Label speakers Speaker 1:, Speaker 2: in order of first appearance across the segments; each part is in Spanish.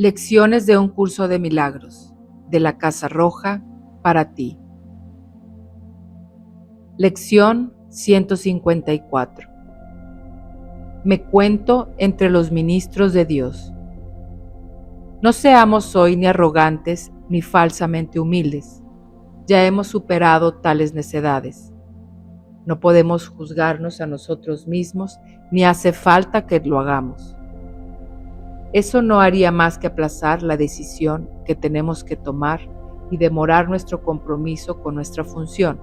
Speaker 1: Lecciones de un curso de milagros, de la Casa Roja para ti. Lección 154. Me cuento entre los ministros de Dios. No seamos hoy ni arrogantes ni falsamente humildes. Ya hemos superado tales necedades. No podemos juzgarnos a nosotros mismos ni hace falta que lo hagamos. Eso no haría más que aplazar la decisión que tenemos que tomar y demorar nuestro compromiso con nuestra función.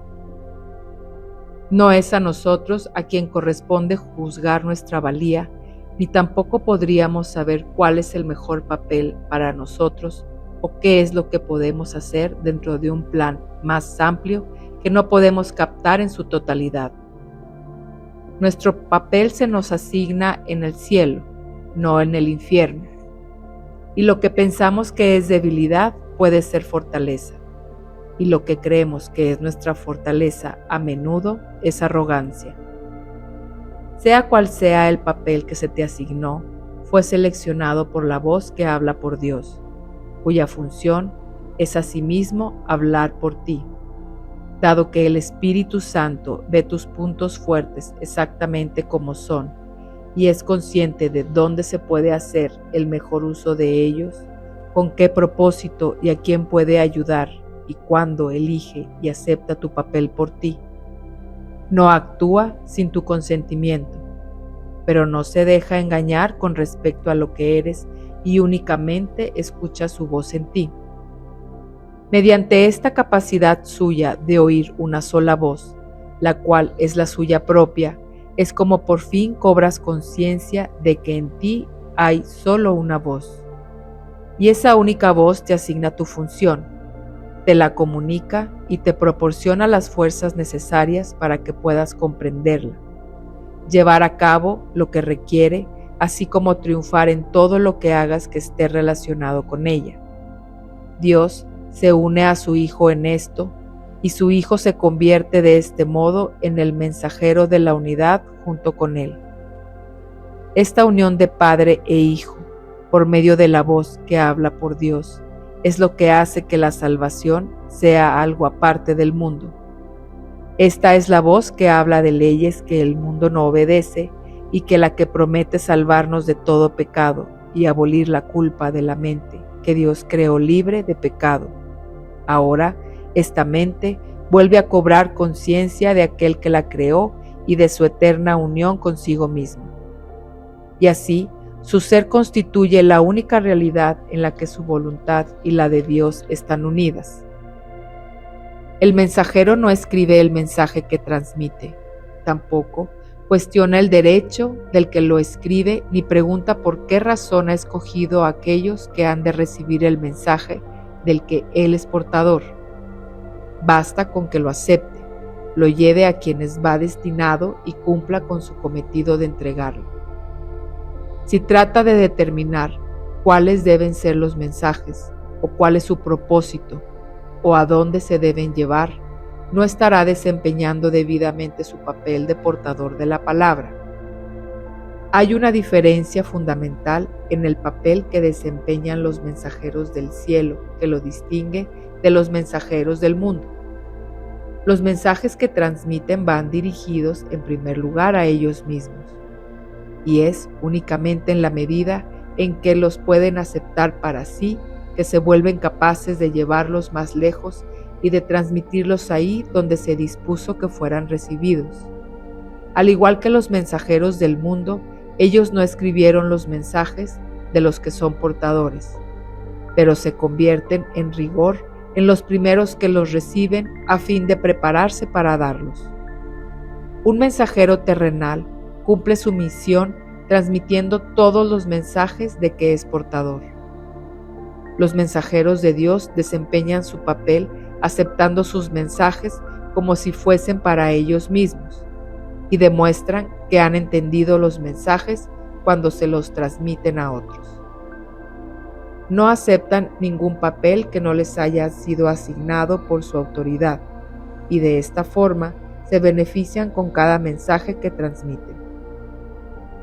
Speaker 1: No es a nosotros a quien corresponde juzgar nuestra valía, ni tampoco podríamos saber cuál es el mejor papel para nosotros o qué es lo que podemos hacer dentro de un plan más amplio que no podemos captar en su totalidad. Nuestro papel se nos asigna en el cielo, no en el infierno. Y lo que pensamos que es debilidad puede ser fortaleza. Y lo que creemos que es nuestra fortaleza a menudo es arrogancia. Sea cual sea el papel que se te asignó, fue seleccionado por la voz que habla por Dios, cuya función es asimismo hablar por ti. Dado que el Espíritu Santo ve tus puntos fuertes exactamente como son, y es consciente de dónde se puede hacer el mejor uso de ellos, con qué propósito y a quién puede ayudar, y cuándo elige y acepta tu papel por ti. No actúa sin tu consentimiento, pero no se deja engañar con respecto a lo que eres y únicamente escucha su voz en ti. Mediante esta capacidad suya de oír una sola voz, la cual es la suya propia, es como por fin cobras conciencia de que en ti hay solo una voz. Y esa única voz te asigna tu función, te la comunica y te proporciona las fuerzas necesarias para que puedas comprenderla, llevar a cabo lo que requiere, así como triunfar en todo lo que hagas que esté relacionado con ella. Dios se une a su Hijo en esto, y su Hijo se convierte de este modo en el mensajero de la unidad junto con él. Esta unión de Padre e Hijo, por medio de la voz que habla por Dios, es lo que hace que la salvación sea algo aparte del mundo. Esta es la voz que habla de leyes que el mundo no obedece y que la que promete salvarnos de todo pecado y abolir la culpa de la mente que Dios creó libre de pecado. Ahora, esta mente vuelve a cobrar conciencia de aquel que la creó y de su eterna unión consigo mismo. Y así, su ser constituye la única realidad en la que su voluntad y la de Dios están unidas. El mensajero no escribe el mensaje que transmite, tampoco cuestiona el derecho del que lo escribe ni pregunta por qué razón ha escogido a aquellos que han de recibir el mensaje del que él es portador. Basta con que lo acepte, lo lleve a quienes va destinado y cumpla con su cometido de entregarlo. Si trata de determinar cuáles deben ser los mensajes, o cuál es su propósito, o a dónde se deben llevar, no estará desempeñando debidamente su papel de portador de la palabra. Hay una diferencia fundamental en el papel que desempeñan los mensajeros del cielo que lo distingue de los mensajeros del mundo. Los mensajes que transmiten van dirigidos en primer lugar a ellos mismos, y es únicamente en la medida en que los pueden aceptar para sí que se vuelven capaces de llevarlos más lejos y de transmitirlos ahí donde se dispuso que fueran recibidos. Al igual que los mensajeros del mundo, ellos no escribieron los mensajes de los que son portadores, pero se convierten en rigor en los primeros que los reciben a fin de prepararse para darlos. Un mensajero terrenal cumple su misión transmitiendo todos los mensajes de que es portador. Los mensajeros de Dios desempeñan su papel aceptando sus mensajes como si fuesen para ellos mismos y demuestran que han entendido los mensajes cuando se los transmiten a otros. No aceptan ningún papel que no les haya sido asignado por su autoridad y de esta forma se benefician con cada mensaje que transmiten.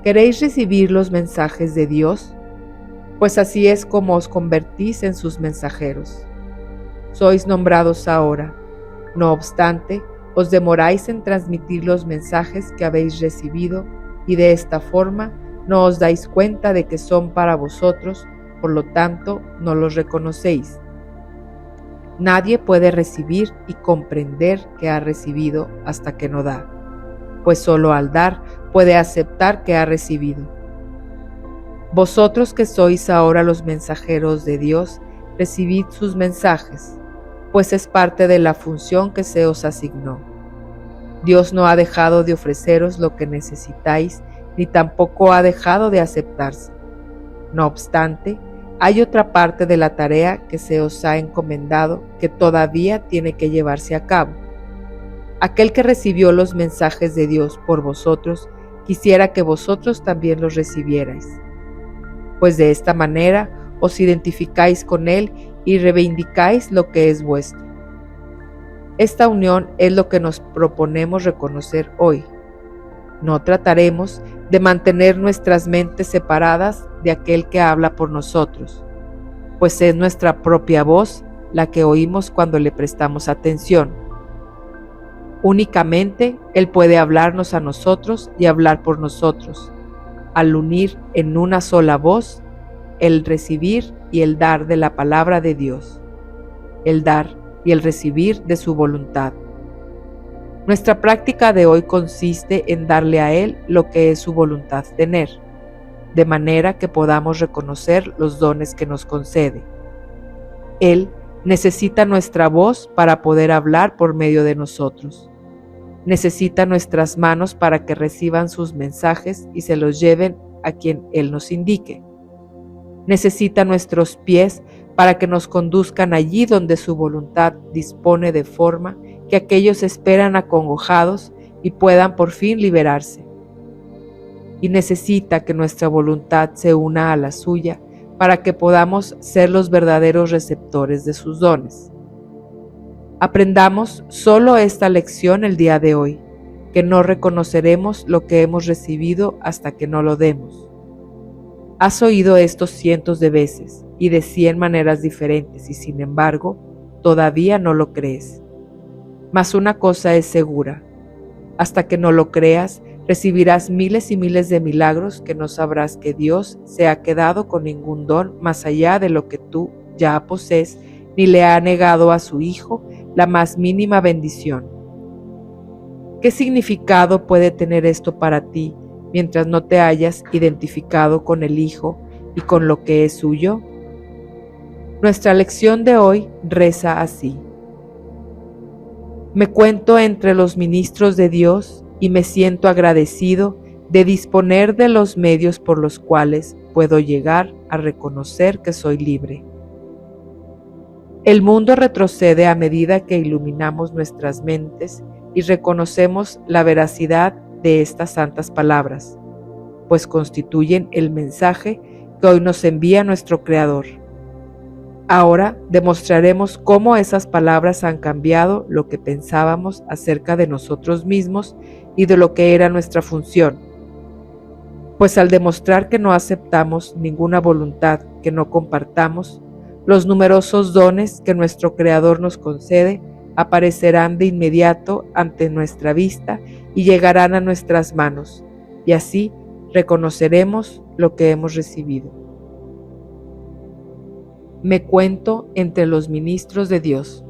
Speaker 1: ¿Queréis recibir los mensajes de Dios? pues así es como os convertís en sus mensajeros. Sois nombrados ahora. No obstante, os demoráis en transmitir los mensajes que habéis recibido y de esta forma no os dais cuenta de que son para vosotros, por lo tanto no los reconocéis. Nadie puede recibir y comprender que ha recibido hasta que no da, pues solo al dar puede aceptar que ha recibido. Vosotros que sois ahora los mensajeros de Dios, recibid sus mensajes, pues es parte de la función que se os asignó. Dios no ha dejado de ofreceros lo que necesitáis, ni tampoco ha dejado de aceptarse. No obstante, hay otra parte de la tarea que se os ha encomendado que todavía tiene que llevarse a cabo. Aquel que recibió los mensajes de Dios por vosotros, quisiera que vosotros también los recibierais, pues de esta manera os identificáis con Él y reivindicáis lo que es vuestro. Esta unión es lo que nos proponemos reconocer hoy. No trataremos de mantener nuestras mentes separadas de aquel que habla por nosotros, pues es nuestra propia voz la que oímos cuando le prestamos atención. Únicamente Él puede hablarnos a nosotros y hablar por nosotros, al unir en una sola voz el recibir y el dar de la palabra de Dios, el dar y el recibir de su voluntad. Nuestra práctica de hoy consiste en darle a Él lo que es su voluntad tener, de manera que podamos reconocer los dones que nos concede. Él necesita nuestra voz para poder hablar por medio de nosotros. Necesita nuestras manos para que reciban sus mensajes y se los lleven a quien Él nos indique. Necesita nuestros pies para que nos conduzcan allí donde su voluntad dispone, de forma que aquellos esperan acongojados y puedan por fin liberarse. Y necesita que nuestra voluntad se una a la suya para que podamos ser los verdaderos receptores de sus dones. Aprendamos solo esta lección el día de hoy, que no reconoceremos lo que hemos recibido hasta que no lo demos. Has oído esto cientos de veces y de 100 maneras diferentes y sin embargo, todavía no lo crees. Mas una cosa es segura, hasta que no lo creas, recibirás miles y miles de milagros que no sabrás que Dios se ha quedado con ningún don más allá de lo que tú ya posees, ni le ha negado a su Hijo la más mínima bendición. ¿Qué significado puede tener esto para ti mientras no te hayas identificado con el Hijo y con lo que es suyo? Nuestra lección de hoy reza así: me cuento entre los ministros de Dios y me siento agradecido de disponer de los medios por los cuales puedo llegar a reconocer que soy libre. El mundo retrocede a medida que iluminamos nuestras mentes y reconocemos la veracidad de estas santas palabras, pues constituyen el mensaje que hoy nos envía nuestro Creador. Ahora demostraremos cómo esas palabras han cambiado lo que pensábamos acerca de nosotros mismos y de lo que era nuestra función. Pues al demostrar que no aceptamos ninguna voluntad que no compartamos, los numerosos dones que nuestro Creador nos concede aparecerán de inmediato ante nuestra vista y llegarán a nuestras manos, y así reconoceremos lo que hemos recibido. Me cuento entre los ministros de Dios.